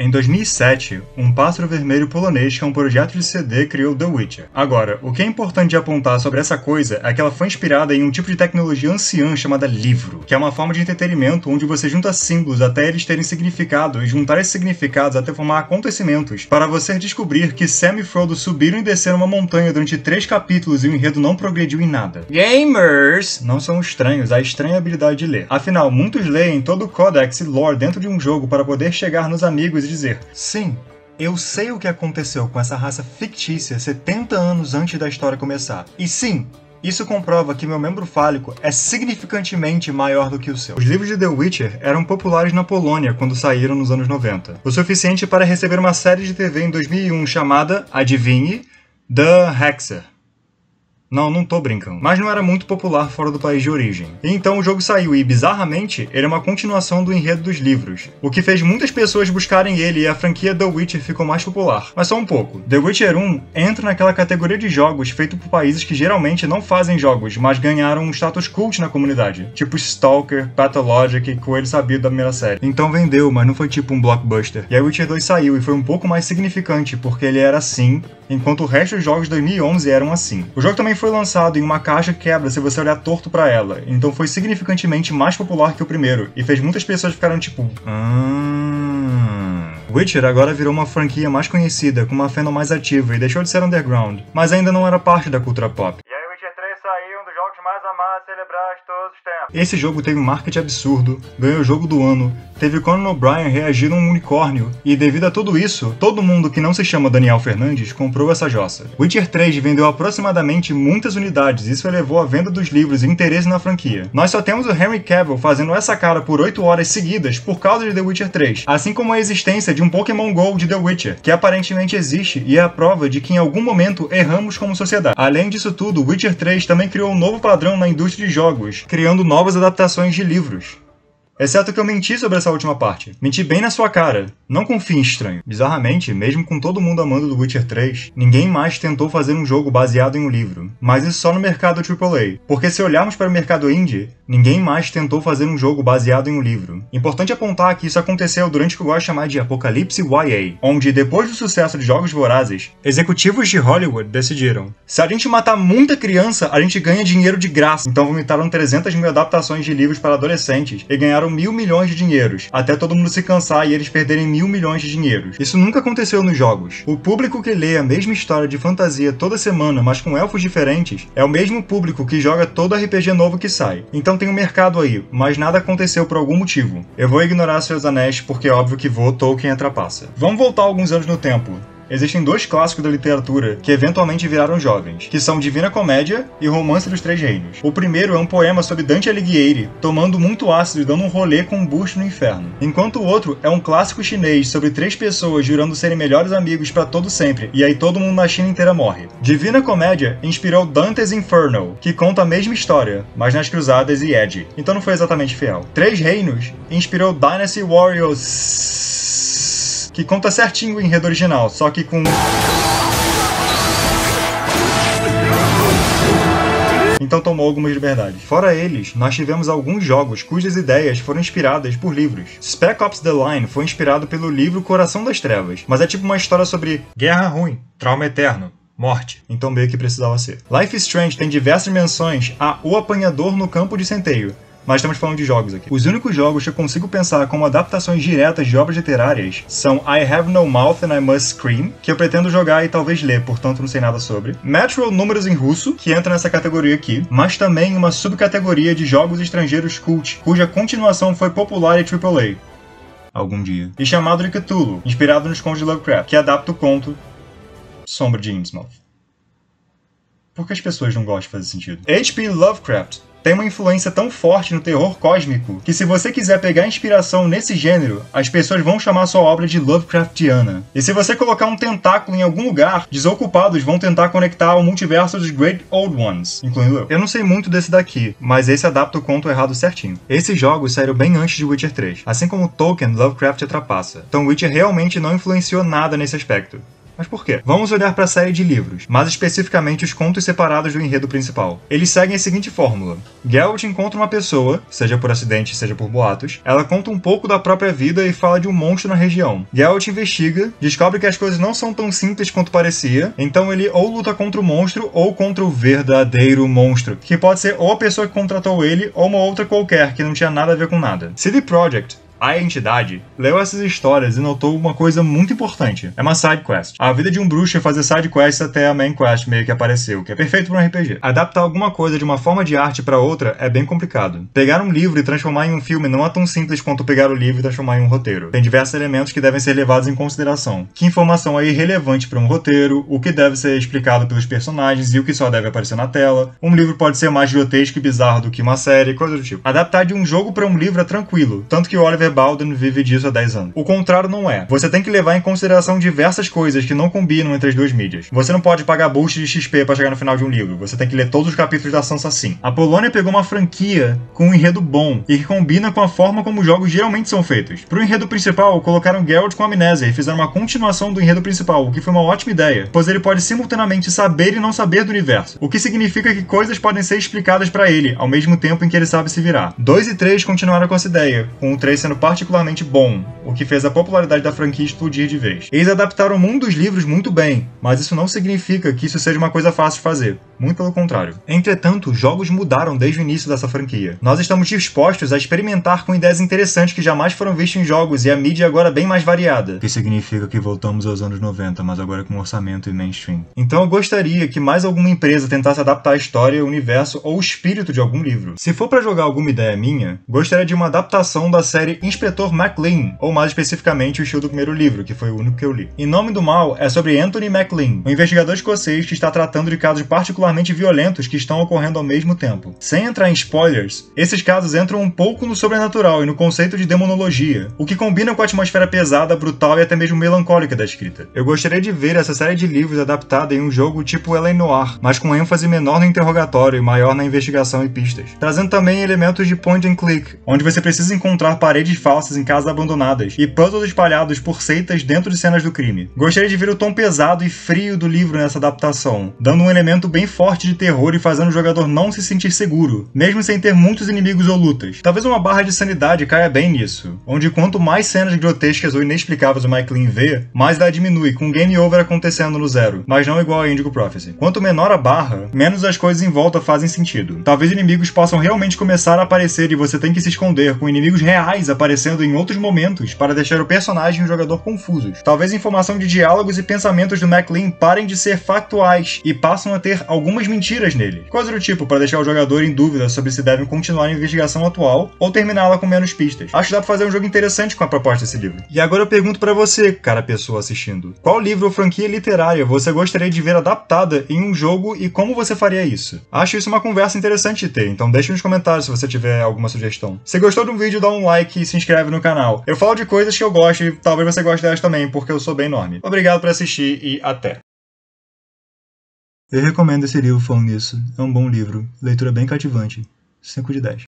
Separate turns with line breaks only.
Em 2007, um pássaro vermelho polonês que é um projeto de CD criou The Witcher. Agora, o que é importante de apontar sobre essa coisa é que ela foi inspirada em um tipo de tecnologia anciã chamada livro, que é uma forma de entretenimento onde você junta símbolos até eles terem significado e juntar esses significados até formar acontecimentos, para você descobrir que Sam e Frodo subiram e desceram uma montanha durante 3 capítulos e o enredo não progrediu em nada. Gamers não são estranhos à estranha habilidade de ler. Afinal, muitos leem todo o codex e lore dentro de um jogo para poder chegar nos amigos e dizer: sim, eu sei o que aconteceu com essa raça fictícia 70 anos antes da história começar. E sim, isso comprova que meu membro fálico é significantemente maior do que o seu. Os livros de The Witcher eram populares na Polônia quando saíram nos anos 90. O suficiente para receber uma série de TV em 2001 chamada, adivinhe, The Hexer. Não tô brincando. Mas não era muito popular fora do país de origem. E então o jogo saiu e, bizarramente, ele é uma continuação do enredo dos livros, o que fez muitas pessoas buscarem ele e a franquia The Witcher ficou mais popular. Mas só um pouco. The Witcher 1 entra naquela categoria de jogos feito por países que geralmente não fazem jogos, mas ganharam um status cult na comunidade, tipo Stalker, Pathologic e Coelho Sabido da primeira série. Então vendeu, mas não foi tipo um blockbuster. E aí Witcher 2 saiu e foi um pouco mais significante, porque ele era assim, enquanto o resto dos jogos de 2011 eram assim. O jogo também foi lançado em uma caixa que quebra se você olhar torto pra ela, então foi significantemente mais popular que o primeiro, e fez muitas pessoas ficarem tipo... Witcher agora virou uma franquia mais conhecida, com uma fandom mais ativa e deixou de ser underground, mas ainda não era parte da cultura pop. E aí Witcher 3 saiu, um dos jogos mais amados e celebrados de todos os tempos. Esse jogo teve um marketing absurdo, ganhou o jogo do ano, teve Conan O'Brien reagindo a um unicórnio, e devido a tudo isso, todo mundo que não se chama Daniel Fernandes comprou essa jossa. Witcher 3 vendeu aproximadamente muitas unidades, e isso elevou a venda dos livros e interesse na franquia. Nós só temos o Henry Cavill fazendo essa cara por 8 horas seguidas por causa de The Witcher 3, assim como a existência de um Pokémon GO de The Witcher, que aparentemente existe e é a prova de que em algum momento erramos como sociedade. Além disso tudo, Witcher 3 também criou um novo padrão na indústria de jogos, criando novas adaptações de livros. Exceto que eu menti sobre essa última parte. Menti bem na sua cara. Não confie em estranho. Bizarramente, mesmo com todo mundo amando The Witcher 3, ninguém mais tentou fazer um jogo baseado em um livro. Mas isso só no mercado AAA. Porque se olharmos para o mercado indie, ninguém mais tentou fazer um jogo baseado em um livro. Importante apontar que isso aconteceu durante o que eu gosto de chamar de Apocalipse YA, onde, depois do sucesso de Jogos Vorazes, executivos de Hollywood decidiram: se a gente matar muita criança, a gente ganha dinheiro de graça. Então vomitaram 300 mil adaptações de livros para adolescentes e ganharam 1.000 milhões de dinheiros, até todo mundo se cansar e eles perderem 1.000 milhões de dinheiros. Isso nunca aconteceu nos jogos. O público que lê a mesma história de fantasia toda semana, mas com elfos diferentes, é o mesmo público que joga todo RPG novo que sai. Então tem um mercado aí, mas nada aconteceu por algum motivo. Eu vou ignorar Seus Anéis porque é óbvio que Tolkien trapaça. Vamos voltar alguns anos no tempo. Existem 2 clássicos da literatura que eventualmente viraram jovens, que são Divina Comédia e Romance dos Três Reinos. O primeiro é um poema sobre Dante Alighieri, tomando muito ácido e dando um rolê com um busto no inferno. Enquanto o outro é um clássico chinês sobre 3 pessoas jurando serem melhores amigos pra todo sempre, e aí todo mundo na China inteira morre. Divina Comédia inspirou Dante's Inferno, que conta a mesma história, mas nas cruzadas e edgy, então não foi exatamente fiel. Três Reinos inspirou Dynasty Warriors, que conta certinho o enredo original, só que com... Então tomou algumas liberdades. Fora eles, nós tivemos alguns jogos cujas ideias foram inspiradas por livros. Spec Ops The Line foi inspirado pelo livro Coração das Trevas, mas é tipo uma história sobre guerra ruim, trauma eterno, morte, então meio que precisava ser. Life is Strange tem diversas menções a O Apanhador no Campo de Centeio, mas estamos falando de jogos aqui. Os únicos jogos que eu consigo pensar como adaptações diretas de obras literárias são I Have No Mouth and I Must Scream, que eu pretendo jogar e talvez ler, portanto não sei nada sobre. Metro Números em Russo, que entra nessa categoria aqui, mas também uma subcategoria de jogos estrangeiros cult, cuja continuação foi popular e AAA. Algum dia. E chamado de Cthulhu, inspirado nos contos de Lovecraft, que adapta o conto Sombra de Innsmouth. Por que as pessoas não gostam de fazer sentido? H.P. Lovecraft tem uma influência tão forte no terror cósmico que se você quiser pegar inspiração nesse gênero, as pessoas vão chamar sua obra de Lovecraftiana. E se você colocar um tentáculo em algum lugar, desocupados vão tentar conectar ao multiverso dos Great Old Ones, incluindo eu. Eu não sei muito desse daqui, mas esse adapta o conto errado certinho. Esses jogos saíram bem antes de Witcher 3. Assim como Tolkien, Lovecraft trapaça. Então Witcher realmente não influenciou nada nesse aspecto. Mas por quê? Vamos olhar para a série de livros, mais especificamente os contos separados do enredo principal. Eles seguem a seguinte fórmula. Geralt encontra uma pessoa, seja por acidente, seja por boatos. Ela conta um pouco da própria vida e fala de um monstro na região. Geralt investiga, descobre que as coisas não são tão simples quanto parecia, então ele ou luta contra o monstro ou contra o verdadeiro monstro, que pode ser ou a pessoa que contratou ele ou uma outra qualquer que não tinha nada a ver com nada. CD Projekt, a entidade, leu essas histórias e notou uma coisa muito importante. É uma side quest. A vida de um bruxo é fazer side quests até a main quest meio que apareceu, que é perfeito para um RPG. Adaptar alguma coisa de uma forma de arte para outra é bem complicado. Pegar um livro e transformar em um filme não é tão simples quanto pegar o livro e transformar em um roteiro. Tem diversos elementos que devem ser levados em consideração. Que informação é irrelevante para um roteiro, o que deve ser explicado pelos personagens e o que só deve aparecer na tela. Um livro pode ser mais grotesco e bizarro do que uma série, coisa do tipo. Adaptar de um jogo para um livro é tranquilo, tanto que o Oliver Bowden vive disso há 10 anos. O contrário não é. Você tem que levar em consideração diversas coisas que não combinam entre as duas mídias. Você não pode pagar boost de XP para chegar no final de um livro. Você tem que ler todos os capítulos da Sansa sim. A Polônia pegou uma franquia com um enredo bom e que combina com a forma como os jogos geralmente são feitos. Pro enredo principal, colocaram Geralt com amnésia e fizeram uma continuação do enredo principal, o que foi uma ótima ideia, pois ele pode simultaneamente saber e não saber do universo, o que significa que coisas podem ser explicadas para ele, ao mesmo tempo em que ele sabe se virar. 2 e 3 continuaram com essa ideia, com o 3 sendo particularmente bom, o que fez a popularidade da franquia explodir de vez. Eles adaptaram o mundo dos livros muito bem, mas isso não significa que isso seja uma coisa fácil de fazer. Muito pelo contrário. Entretanto, jogos mudaram desde o início dessa franquia. Nós estamos dispostos a experimentar com ideias interessantes que jamais foram vistas em jogos e a mídia agora é bem mais variada. O que significa que voltamos aos anos 90, mas agora com orçamento e mainstream. Então eu gostaria que mais alguma empresa tentasse adaptar a história, o universo ou o espírito de algum livro. Se for para jogar alguma ideia minha, gostaria de uma adaptação da série Inspetor MacLean, ou mais especificamente o estilo do primeiro livro, que foi o único que eu li. Em Nome do Mal é sobre Anthony MacLean, um investigador escocês que está tratando de casos particularmente violentos que estão ocorrendo ao mesmo tempo. Sem entrar em spoilers, esses casos entram um pouco no sobrenatural e no conceito de demonologia, o que combina com a atmosfera pesada, brutal e até mesmo melancólica da escrita. Eu gostaria de ver essa série de livros adaptada em um jogo tipo L.A. Noire, mas com ênfase menor no interrogatório e maior na investigação e pistas, trazendo também elementos de point and click, onde você precisa encontrar paredes falsas em casas abandonadas e puzzles espalhados por seitas dentro de cenas do crime. Gostaria de ver o tom pesado e frio do livro nessa adaptação, dando um elemento bem forte de terror e fazendo o jogador não se sentir seguro, mesmo sem ter muitos inimigos ou lutas. Talvez uma barra de sanidade caia bem nisso, onde quanto mais cenas grotescas ou inexplicáveis o MacLean vê, mais ela diminui, com game over acontecendo no zero, mas não igual a Indigo Prophecy. Quanto menor a barra, menos as coisas em volta fazem sentido. Talvez inimigos possam realmente começar a aparecer e você tem que se esconder, com inimigos reais aparecendo em outros momentos para deixar o personagem e o jogador confusos. Talvez a informação de diálogos e pensamentos do MacLean parem de ser factuais e passam a ter algumas mentiras nele. Coisa do tipo, para deixar o jogador em dúvida sobre se devem continuar a investigação atual ou terminá-la com menos pistas. Acho que dá pra fazer um jogo interessante com a proposta desse livro. E agora eu pergunto pra você, cara pessoa assistindo, qual livro ou franquia literária você gostaria de ver adaptada em um jogo e como você faria isso? Acho isso uma conversa interessante de ter, então deixe nos comentários se você tiver alguma sugestão. Se gostou do vídeo, dá um like e se inscreve no canal. Eu falo de coisas que eu gosto e talvez você goste delas também, porque eu sou bem enorme. Obrigado por assistir e até! Eu recomendo esse livro falando nisso. É um bom livro. Leitura bem cativante. 5 de 10.